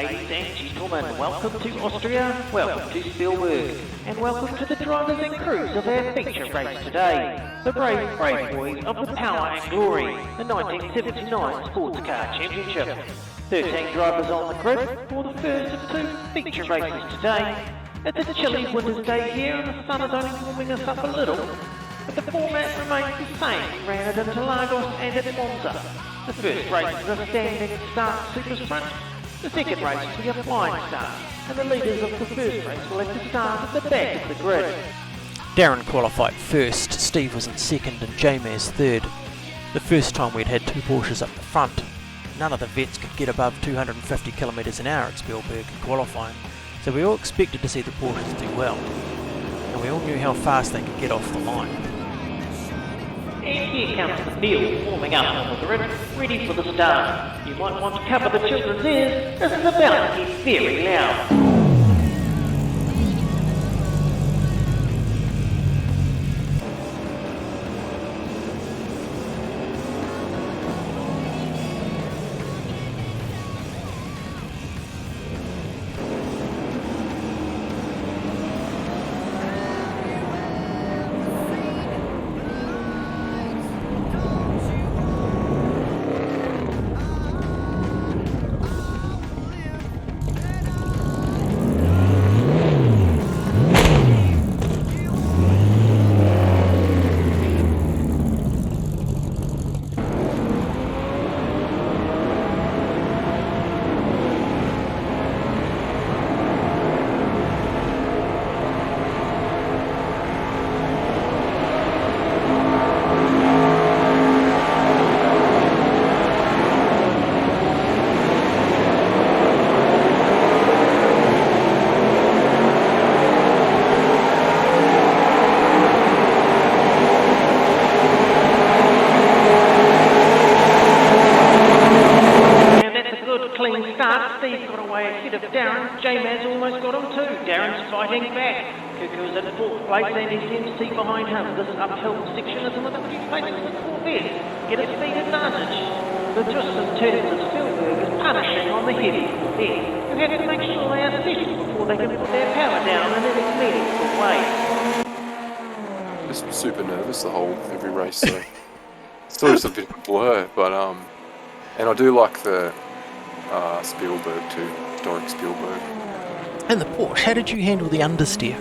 Ladies and gentlemen, welcome to Austria, welcome to Spielberg, and welcome to the drivers and crews of our feature race today. The brave boys of the Power and Glory, the 1979 Sports Car Championship. 13 drivers on the grid for the first of two feature races today. It's a chilly winter's day here and the sun is only warming us up a little, but the format remains the same. We ran it into Lagos and at Monza. The first race is a standing start super sprint. The second race will be a flying start, and the leaders of the first race will have to start at the back of the grid. Darren qualified first, Steve was in second and JMazz third. The first time we'd had two Porsches up the front. None of the vets could get above 250 km an hour at Spielberg in qualifying, so we all expected to see the Porsches do well. And we all knew how fast they could get off the line. And here comes the field, warming up on the grid, ready for the start. You might want to cover the children's ears, this is about to get very loud. Steve got away ahead of Darren. JMazz almost got him too. Darren's fighting back. Kuku is in fourth place and SMC behind him. This uphill section is in the 50 places of the Corvette. Get a speed advantage. The twists and turns of Spielberg is punishing on the heavy Corvette. You have to make sure they are settled before they can put their power down in any meaningful way. Just super nervous every race, so still just a bit of a blur, but and I do like the Spielberg too, Doric Spielberg. And the Porsche, how did you handle the understeer?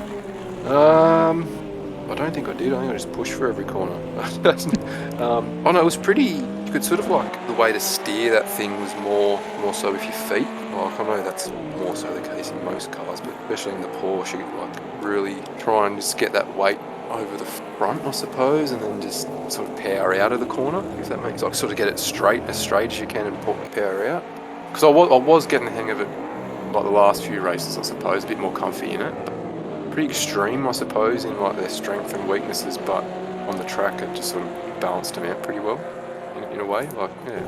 I don't think I did. I think I just pushed for every corner. Oh no, it was pretty. You could sort of like the way to steer that thing was more so with your feet. Like I know that's more so the case in most cars, but especially in the Porsche, you could like really try and just get that weight over the front, I suppose, and then just sort of power out of the corner. If that makes like sort of get it as straight as you can and power out. Because I was getting the hang of it, like the last few races, I suppose, a bit more comfy in it. Pretty extreme, I suppose, in like their strength and weaknesses, but on the track it just sort of balanced them out pretty well, in a way. Like, yeah.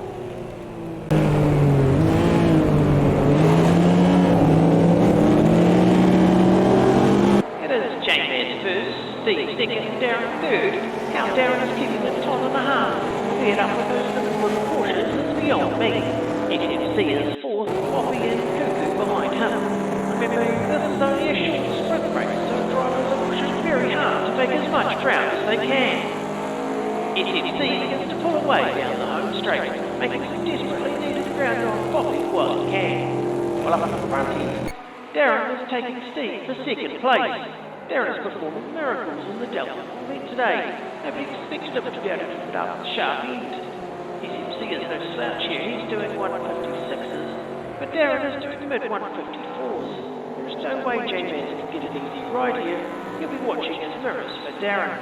It is JMazz first, Steve second, Darren third. How Darren is keeping it 10.5. Paired up with those little Porsches is beyond me. SMC is fourth, Tobi and Kuku behind him. Remember, this is only a short sprint race, so drivers are pushing very hard to take as much ground as they can. SMC begins to pull away down the home straight, making some desperately needed ground on Tobi while he can. Well, up in front here, Darren is taking Steve for second place. Darren is performing miracles in the Delta Corvette today. Nobody expected him to be able to keep it up at the sharp end. SMC is no slouch here, he's doing 156s, but Darren is doing mid 154s. There's no way JMazz can get an easy ride here, he'll be watching his mirrors for Darren.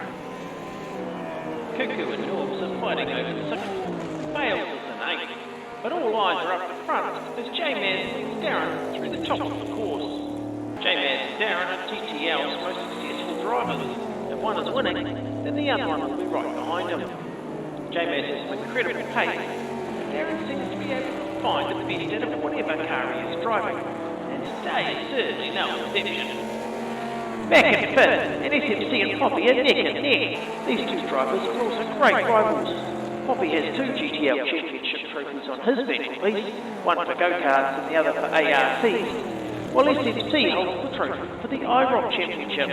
Kuku and Norbs are fighting over the 6th, Bales is an 8th, but all eyes are up the front as JMazz leads Darren through the top of the course. JMazz and Darren are GTL's most successful drivers. If one is winning, then the other one will be right behind him. JMazz has some incredible pace, and Darren seems to be able to find the best out of whatever car he is driving, and today is certainly no exception. Back in fifth, and SMC and Poppy are neck and neck. These two drivers are also great rivals. Poppy has 2 GTL championships trophies on his vehicle piece, one for go-karts and the other for ARCs, while SMC holds the trophy for the IROC Championship.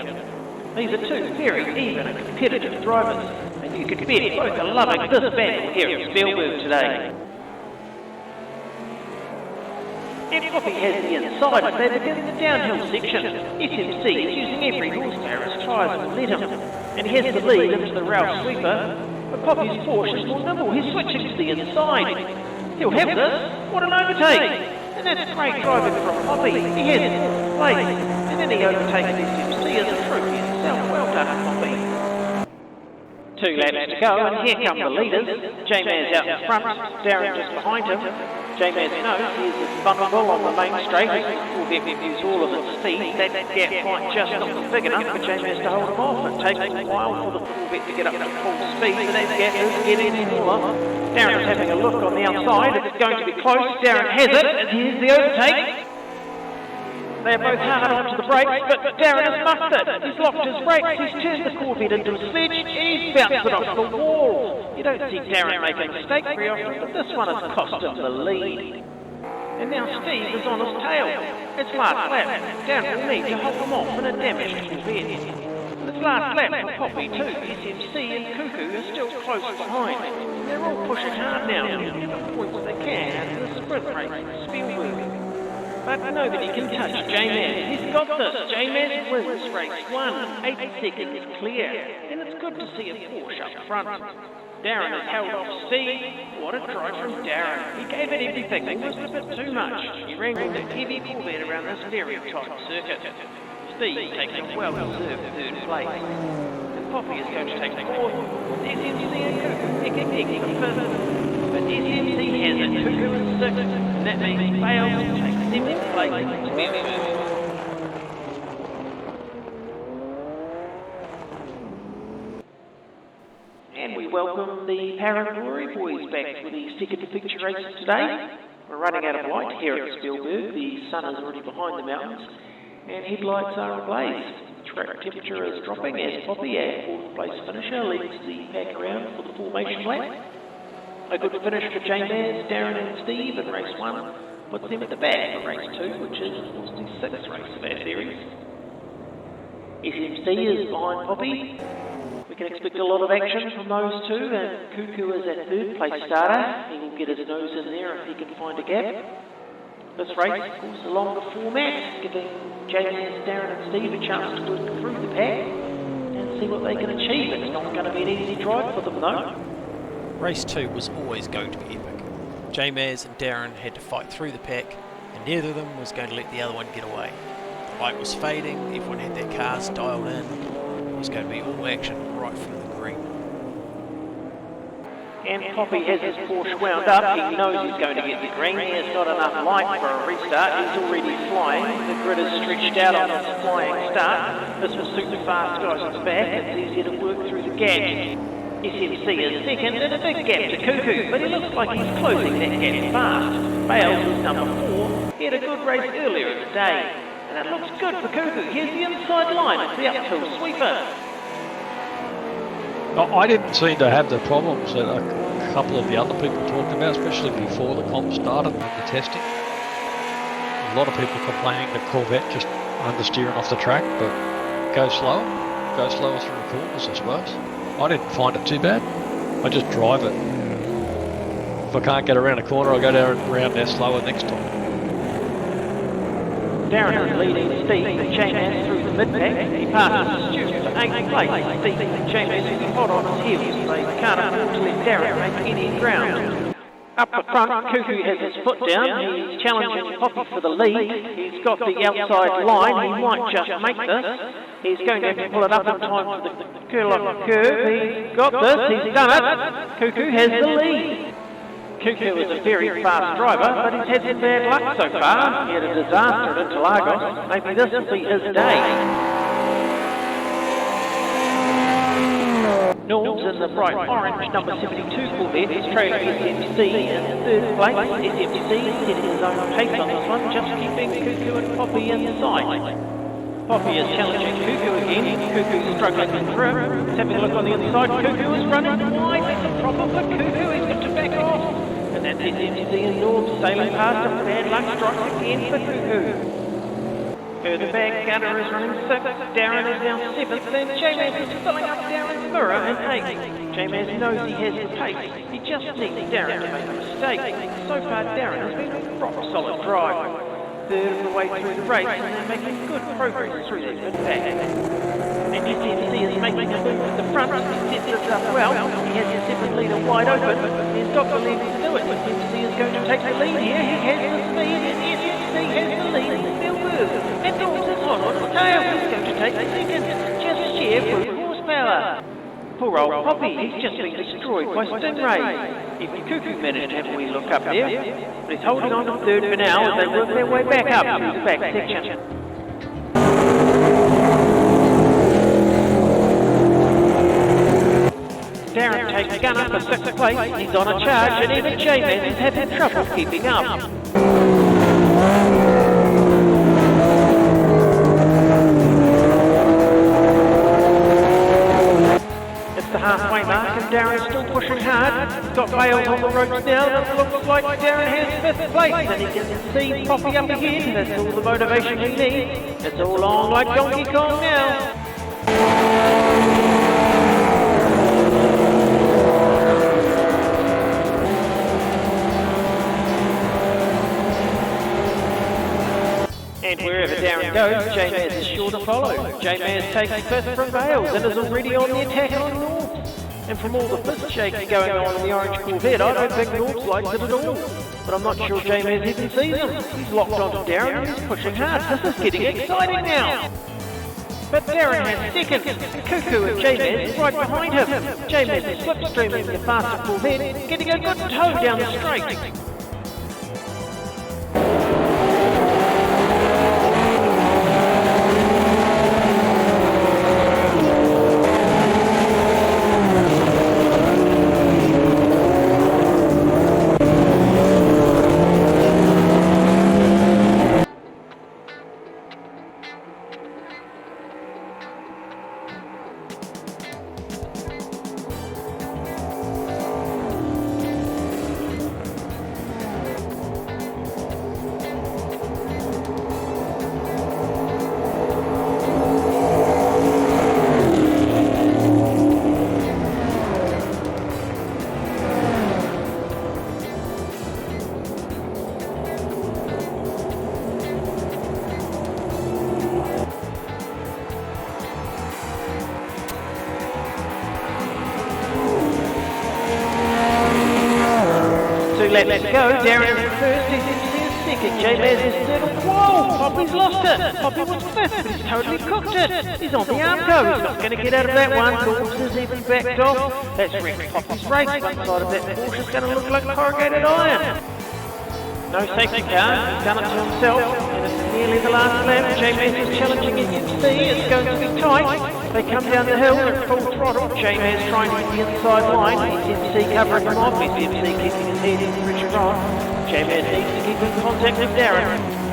These are two very even and competitive drivers, and you can bet both are loving this battle here at Spielberg today. And Poppy has the inside of that against the downhill section. SMC is using every horsepower as tyres will let him, and he has the lead into the rail sweeper, but Poppy's Porsche is more nimble. He's switching to the inside. He'll have this. What an overtake! And that's great driving from Poppy. He has fourth place, and any overtake at SMC is a trophy itself. Well done, Poppy. 2 laps to go, and here come the leaders. JMazz out in front, Darren just behind him. JMazz knows he is vulnerable on the main straight. Will be use all of its speed. That gap might just not be big enough for JMazz to hold him off. It takes a while for the Corvette to get up to full speed, so that gap is getting smaller. Darren's having a look on the outside. It's going to be close. Darren has it, and here's the overtake. They're both hard onto the brakes, but Darren has muffed it. He's locked his brakes, he's turned the Corvette into a sledge, and he's bounced it off the wall. You don't see Darren make a mistake very often, but this one has cost him the lead. And now Steve is on his tail. It's last lap. Darren will need to hold him off in a damaged Corvette. It's last lap for Poppy too. SMC and Kuku are still close behind. They're all pushing hard now to get the points they can out of the sprint race at Spielberg. But nobody can touch JMazz. He's got this. JMazz wins race 1, 8 seconds clear. And it's good to see a Porsche up front. Darren has held off Steve. What a drive from Darren. He gave it everything, almost a bit too much. He wrangled a heavy Corvette around this very tight circuit. Steve takes a well-deserved third place. And Poppy is going to take fourth. SMC and Kuku picking for fifth. But SMC has it. Kuku is sixth. And that means he fails to take seventh place to be first. And we welcome the Paraglory boys back for the second feature race today. We're running out of light here at Spielberg. The sun is already behind the mountains, and headlights are ablaze. Track temperature is dropping as Poppy, our fourth place finisher, leads the pack around for the formation lap. A good finish for JMazz, Darren and Steve in race 1 puts them at the back for race 2, which is of course the 6th race of our series. SMC is behind Poppy. We can expect a lot of action from those two, and Kuku is our third place starter. He will get his nose in there if he can find a gap. This race, of course, a longer format, giving JMazz, Darren and Steve a chance to work through the pack and see what they can achieve. It's not going to be an easy drive for them though. Race 2 was always going to be epic. JMazz and Darren had to fight through the pack, and neither of them was going to let the other one get away. The light was fading, everyone had their cars dialed in. It was going to be all action right from the green. And Poppy has his Porsche wound up. He knows he's going to get the green. He has not enough light for a restart. He's already flying. The grid is stretched out on his flying start. This will suit the fast guys at the back. It's easier to work through the gap. SMC is second and a big gap to Kuku, but he looks like he's closing that gap fast. Bales is number 4. He had a good race earlier in the day. And it looks good for Kuku. Here's the inside line of the uphill sweeper. I didn't seem to have the problems that a couple of the other people talked about, especially before the comp started and the testing. A lot of people complaining that Corvette just understeering off the track, but go slower through the corners, I suppose. I didn't find it too bad. I just drive it. If I can't get around a corner, I'll go down around there slower next time. Darren is leading Steve and JMazz through the mid-pack. He passes Stu for 8th place. Steve and JMazz is hot on his heels. They can't afford to let Darren make any ground. Up the front, Kuku has his foot down. He's challenging Poppy for the lead. He's got the outside line. He might just make this. He's going to have to pull it up in time for the curl off the curve. He's got this. He's done it. Kuku has the lead. Kuku is a very fast driver, but he's had some bad luck so far. He had a disaster at Interlagos. Maybe this will be his day. Norbs in the bright orange number 72 Corvette is trailing SMC in 3rd place. SMC setting his own pace on this one, just keeping Kuku and Poppy in sight. Poppy is challenging Kuku again. Kuku's struggling with grip. He's having a look on the inside. Kuku is running wide. That's a problem for Kuku. He's got to back off. And that's SMC and Norbs sailing past a bad luck strikes again for Kuku. Further back, Gunner is running 6th, Darren is now 7th, and JMazz is filling up Darren's mirror in 8th. JMazz knows he has the pace, he just needs Darren to make a mistake. So far Darren has been a rock solid drive. Third of the way through the race, and they're making good progress through their mid back. And SMC is making a move at the front, he sets this up well, he has his 7th leader wide open, he's got the lead to do it. SMC is going to take the lead here, he has the speed, and SMC has the lead, and Norbs is hot on his tail, he's going to take the second, just sheer brute horsepower. Poor old Poppy, he's just been destroyed by Stingray. Even Kuku managed to have a wee look up there, but he's holding on to third for now as they work their way back up through the back section. Darren takes Gunner for 6th place, he's on a charge, and even JMazz is having trouble keeping up. The halfway mark and Darren's still pushing hard. He's got Bales on the ropes now. It looks like Darren has 5th place and he can see Poppy up ahead. That's all the motivation he needs. It's all on like Donkey Kong now. And wherever Darren goes, JMazz is sure to follow. JMazz takes 5th from Bales and is already on the attack on Norbs. And from all the fist shaking going on in the orange Corvette, I don't think Norbs likes it at all. But I'm not sure JMazz even sees him. He's locked onto Darren and he's pushing hard. This is getting exciting now. But Darren has 2nd, Kuku and JMazz right behind him. JMazz is slipstreaming the faster Corvette, getting a good tow down the straight. Let's go, Darren is 1st, SMC is 2nd, JMazz is 3rd, whoa, Poppy's lost it, Poppy was 5th, but he's totally cooked it, he's on the Armco, he's not going to get out of that one, Norbs is even backed off, that's wrecked Poppy's race, one side of that Porsche's going to look like corrugated iron. No safety car, he's done it to himself, and it's nearly the last lap, JMazz is challenging SMC, it's going to be tight. They come down the hill at full throttle, JMazz trying to get the inside line, SMC covering him off, SMC keeping his head in pressure on. JMazz needs to keep in contact with Darren.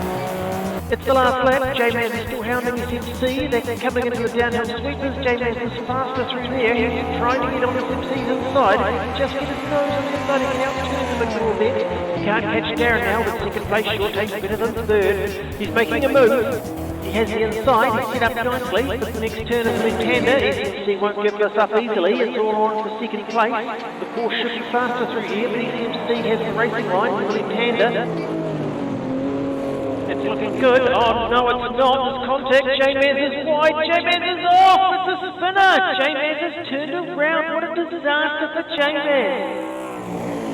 It's the last lap, JMazz is still hounding SMC, they're coming into the downhill sweepers, JMazz is faster through there, he's trying to get on SMC's inside, just get his nose on somebody outside of the Corvette. He can't catch Darren now, but 2nd place sure takes better than 3rd. He's making a move. He has the inside, he's set up nicely, but the next turn is left-hander, SMC won't give this up easily, it's all on for 2nd place. The Porsche should be faster through here, but SMC has the racing line with the left-hander. It's looking good, oh no it's not, there's contact, JMazz is wide, JMazz is off, it's a spinner, JMazz has turned around, what a disaster for JMazz.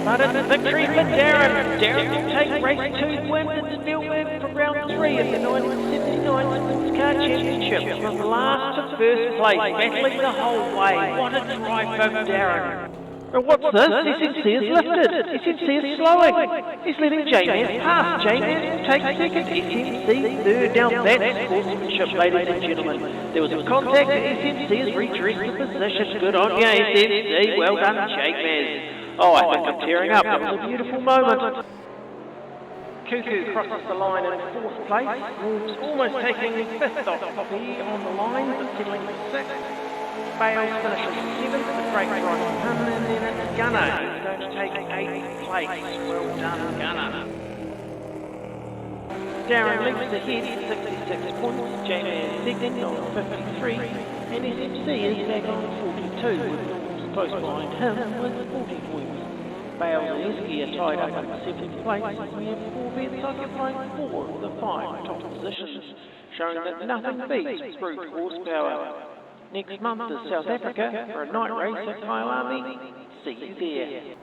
But it's a victory for Darren. Darren will take race 2 win at Spielberg for round 3 of the 1979 Sports Car Championship. From last to 1st place, battling the whole way. What a drive from Darren. But what's this? SMC is lifted. SMC is slowing. He's letting JMazz pass. JMazz will take 2nd. SMC 3rd down. That's sportsmanship, ladies and gentlemen. There was a contact. SMC has redressed the position. Good on you, SMC. Well done, JMazz. Oh, I think I'm tearing up. It was a beautiful moment. Kuku crosses the line in 4th place. Norbs almost taking 5th off Tobi on the line, but settling for 6th. Bales finishes 7th, the break right on him, and then it's Gunner. He's going to take 8th place. Well done, Gunner. Darren leaps ahead, 66 points. JMazz second on 53, and SMC is back on 42, with Norbs close behind him with 40 points. Bales and Esky are tied up in 7th place. We have 4 vets occupying 4 of the 5 top positions, showing that nothing beats brute horsepower. Next month is South Africa for a night race at Kyalami. See you there.